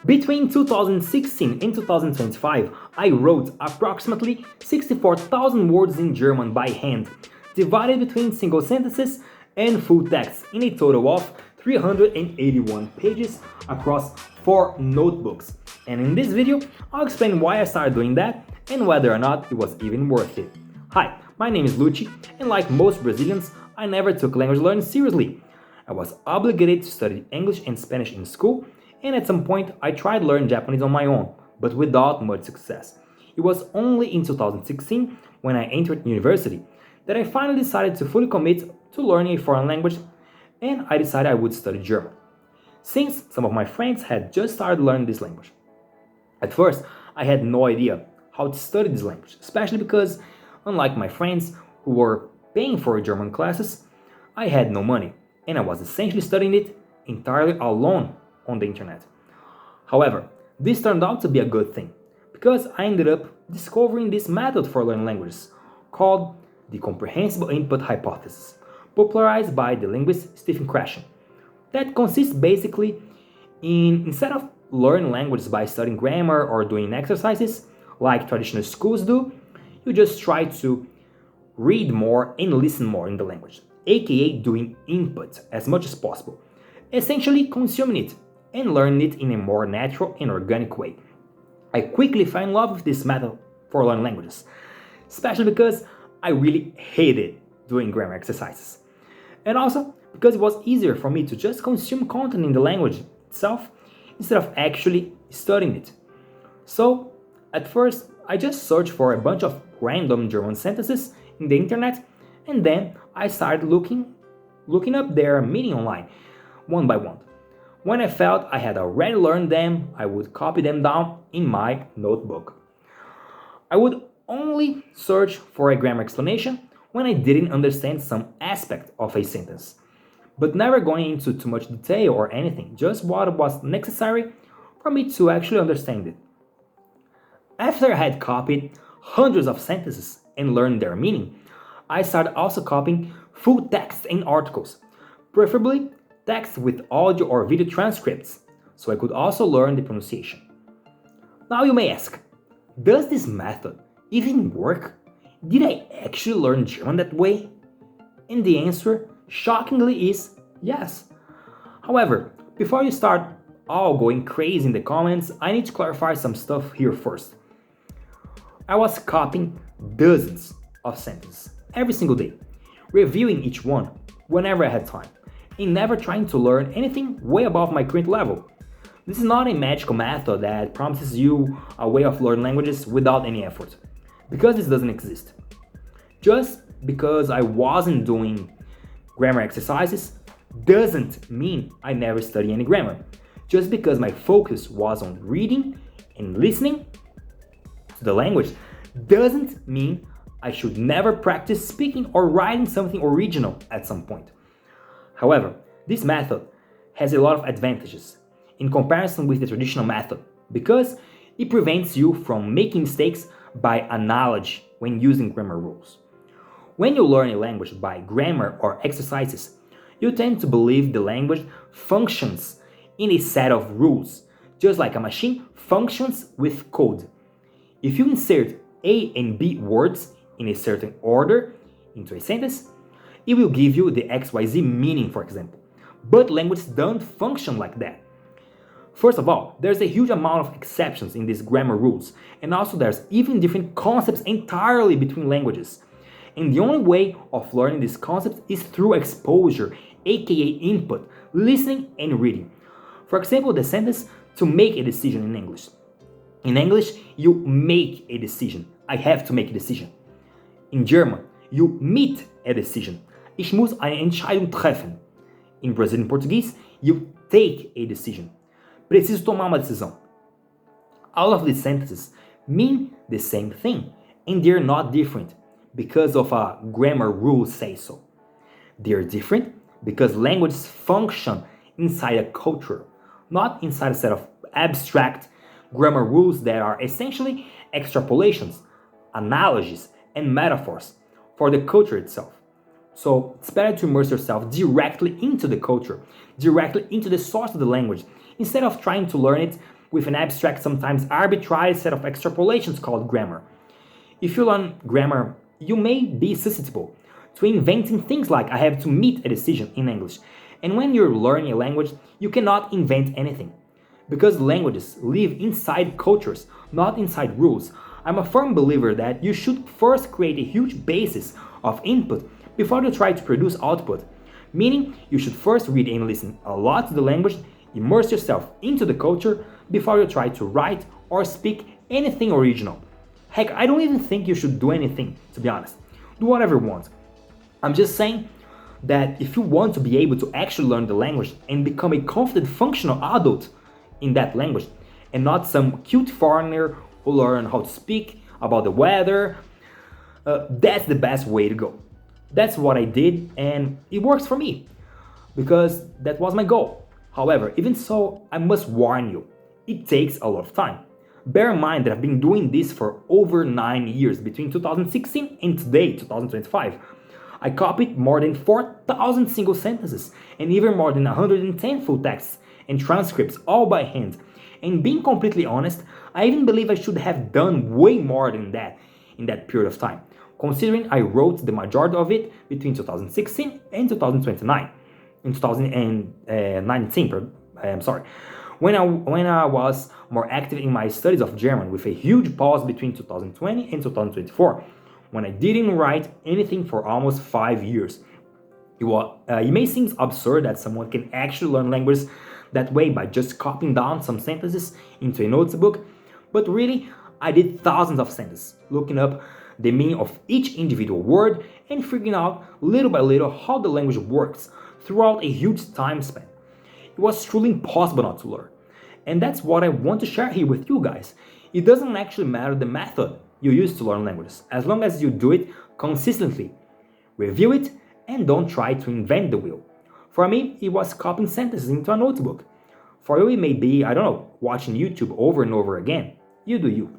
Between 2016 and 2025, I wrote approximately 64,000 words in German by hand, divided between single sentences and full text in a total of 381 pages across 4 notebooks. And in this video, I'll explain why I started doing that and whether or not it was even worth it. Hi, my name is Lucci, and like most Brazilians, I never took language learning seriously. I was obligated to study English and Spanish in school, and at some point I tried learning Japanese on my own, but without much success. It was only in 2016, when I entered university, that I finally decided to fully commit to learning a foreign language, and I decided I would study German, since some of my friends had just started learning this language. At first, I had no idea how to study this language, especially because, unlike my friends who were paying for German classes, I had no money, and I was essentially studying it entirely alone on the internet. However, this turned out to be a good thing, because I ended up discovering this method for learning languages called the Comprehensible Input Hypothesis, popularized by the linguist Stephen Krashen, that consists basically in, instead of learning languages by studying grammar or doing exercises like traditional schools do, you just try to read more and listen more in the language, aka doing input as much as possible, essentially consuming it and learning it in a more natural and organic way. I quickly fell in love with this method for learning languages, especially because I really hated doing grammar exercises. And also because it was easier for me to just consume content in the language itself instead of actually studying it. So, at first, I just searched for a bunch of random German sentences in the internet, and then I started looking up their meaning online, one by one. When I felt I had already learned them, I would copy them down in my notebook. I would only search for a grammar explanation when I didn't understand some aspect of a sentence, but never going into too much detail or anything, just what was necessary for me to actually understand it. After I had copied hundreds of sentences and learned their meaning, I started also copying full text and articles, preferably text with audio or video transcripts, so I could also learn the pronunciation. Now you may ask, does this method even work? Did I actually learn German that way? And the answer, shockingly, is yes. However, before you start all going crazy in the comments, I need to clarify some stuff here first. I was copying dozens of sentences every single day, reviewing each one whenever I had time, and never trying to learn anything way above my current level. This is not a magical method that promises you a way of learning languages without any effort, because this doesn't exist. Just because I wasn't doing grammar exercises doesn't mean I never study any grammar. Just because my focus was on reading and listening to the language doesn't mean I should never practice speaking or writing something original at some point. However, this method has a lot of advantages in comparison with the traditional method because it prevents you from making mistakes by analogy when using grammar rules. When you learn a language by grammar or exercises, you tend to believe the language functions in a set of rules, just like a machine functions with code. If you insert A and B words in a certain order into a sentence, it will give you the XYZ meaning, for example. But languages don't function like that. First of all, there's a huge amount of exceptions in these grammar rules, and also there's even different concepts entirely between languages. And the only way of learning these concepts is through exposure, aka input, listening and reading. For example, the sentence to make a decision in English. In English, you make a decision. I have to make a decision. In German, you meet a decision. Ich muss eine Entscheidung treffen. In Brazilian Portuguese, you take a decision. Preciso tomar uma decisão. All of these sentences mean the same thing, and they're not different because of a grammar rule say so. They're different because languages function inside a culture, not inside a set of abstract grammar rules that are essentially extrapolations, analogies, and metaphors for the culture itself. So it's better to immerse yourself directly into the culture, directly into the source of the language, instead of trying to learn it with an abstract, sometimes arbitrary set of extrapolations called grammar. If you learn grammar, you may be susceptible to inventing things like I have to meet a decision in English. And when you're learning a language, you cannot invent anything. Because languages live inside cultures, not inside rules, I'm a firm believer that you should first create a huge basis of input before you try to produce output. Meaning, you should first read and listen a lot to the language, immerse yourself into the culture before you try to write or speak anything original. Heck, I don't even think you should do anything, to be honest. Do whatever you want. I'm just saying that if you want to be able to actually learn the language and become a confident, functional adult in that language, and not some cute foreigner who learn how to speak about the weather, that's the best way to go. That's what I did, and it works for me, because that was my goal. However, even so, I must warn you, it takes a lot of time. Bear in mind that I've been doing this for over 9 years, between 2016 and today, 2025. I copied more than 4,000 single sentences and even more than 110 full texts and transcripts all by hand. And being completely honest, I even believe I should have done way more than that in that period of time, considering I wrote the majority of it between 2016 and 2029. In 2019, I'm sorry. When I was more active in my studies of German, with a huge pause between 2020 and 2024, when I didn't write anything for almost 5 years. It may seem absurd that someone can actually learn languages that way by just copying down some sentences into a notebook, but really, I did thousands of sentences, looking up the meaning of each individual word and figuring out little by little how the language works throughout a huge time span. It was truly impossible not to learn. And that's what I want to share here with you guys. It doesn't actually matter the method you use to learn languages, as long as you do it consistently. Review it and don't try to invent the wheel. For me, it was copying sentences into a notebook. For you, it may be, I don't know, watching YouTube over and over again. You do you.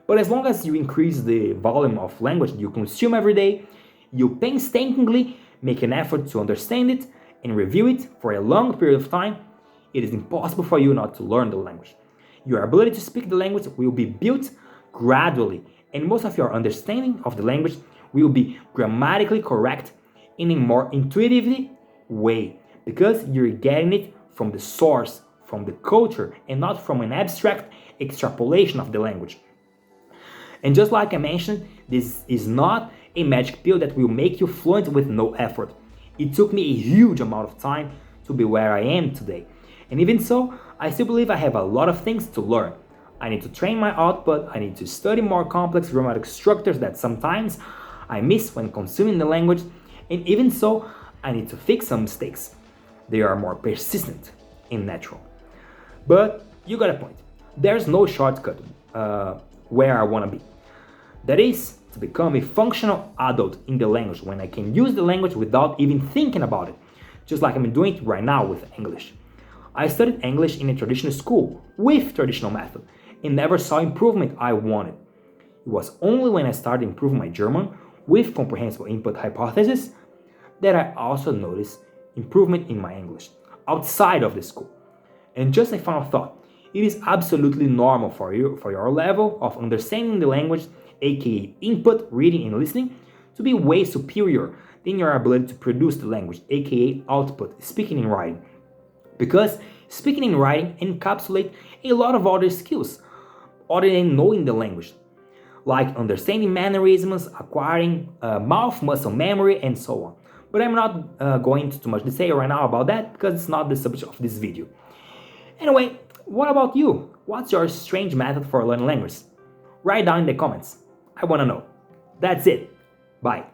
But as long as you increase the volume of language you consume every day, you painstakingly make an effort to understand it and review it for a long period of time, it is impossible for you not to learn the language. Your ability to speak the language will be built gradually, and most of your understanding of the language will be grammatically correct in a more intuitive way, because you're getting it from the source, from the culture, and not from an abstract extrapolation of the language. And just like I mentioned, this is not a magic pill that will make you fluent with no effort. It took me a huge amount of time to be where I am today. And even so, I still believe I have a lot of things to learn. I need to train my output, I need to study more complex grammatic structures that sometimes I miss when consuming the language, and even so, I need to fix some mistakes. They are more persistent and natural. But you got a point. There's no shortcut where I want to be. That is, to become a functional adult in the language when I can use the language without even thinking about it, just like I'm doing it right now with English. I studied English in a traditional school with traditional method and never saw improvement I wanted. It was only when I started improving my German with comprehensible input hypothesis that I also noticed improvement in my English outside of the school. And just a final thought, it is absolutely normal for your level of understanding the language, aka input, reading and listening, to be way superior than your ability to produce the language, aka output, speaking and writing. Because speaking and writing encapsulate a lot of other skills other than knowing the language, like understanding mannerisms, acquiring mouth muscle memory, and so on. But I'm not going into too much detail right now about that because it's not the subject of this video. Anyway, what about you? What's your strange method for learning language? Write down in the comments. I want to know. That's it. Bye.